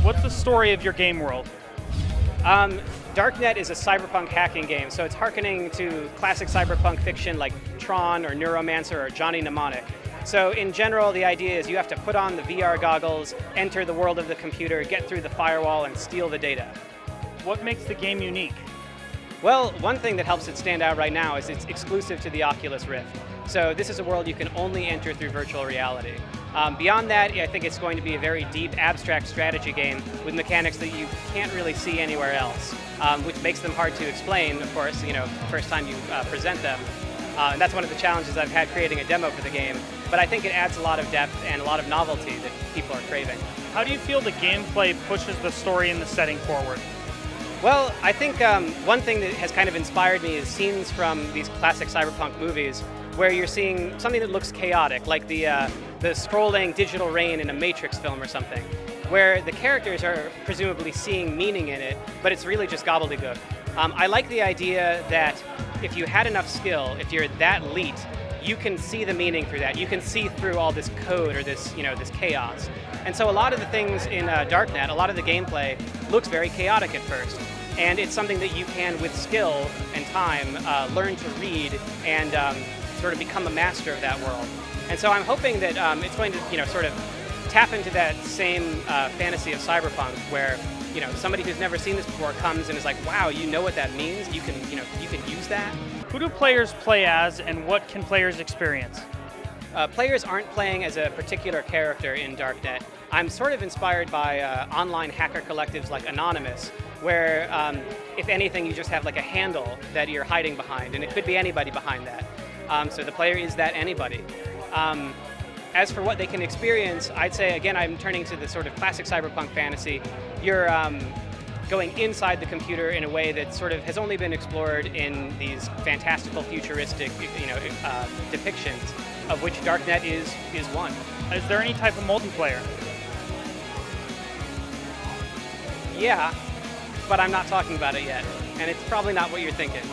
What's the story of your game world? Darknet is a cyberpunk hacking game, so it's hearkening to classic cyberpunk fiction like Tron or Neuromancer or Johnny Mnemonic. So in general, the idea is you have to put on the VR goggles, enter the world of the computer, get through the firewall, and steal the data. What makes the game unique? Well, one thing that helps it stand out right now is it's exclusive to the Oculus Rift. So this is a world you can only enter through virtual reality. Beyond that, I think it's going to be a very deep, abstract strategy game with mechanics that you can't really see anywhere else, which makes them hard to explain, of course, the first time you present them. And that's one of the challenges I've had creating a demo for the game. But I think it adds a lot of depth and a lot of novelty that people are craving. How do you feel the gameplay pushes the story and the setting forward? Well, I think one thing that has kind of inspired me is scenes from these classic cyberpunk movies where you're seeing something that looks chaotic, like the scrolling digital rain in a Matrix film or something, where the characters are presumably seeing meaning in it, but it's really just gobbledygook. I like the idea that if you had enough skill, if you're that elite, you can see the meaning through that. You can see through all this code or this, this chaos. And so a lot of the things in Darknet, a lot of the gameplay looks very chaotic at first. And it's something that you can, with skill and time, learn to read and sort of become a master of that world. And so I'm hoping that it's going to, sort of tap into that same fantasy of cyberpunk, where somebody who's never seen this before comes and is like, wow, you know what that means? You can use that. Who do players play as, and what can players experience? Players aren't playing as a particular character in Darknet. I'm sort of inspired by online hacker collectives like Anonymous, where if anything, you just have like a handle that you're hiding behind, and it could be anybody behind that. So the player is that anybody. As for what they can experience, I'd say, again, I'm turning to the sort of classic cyberpunk fantasy. You're going inside the computer in a way that sort of has only been explored in these fantastical, futuristic, depictions, of which Darknet is one. Is there any type of multiplayer? Yeah, but I'm not talking about it yet, and it's probably not what you're thinking.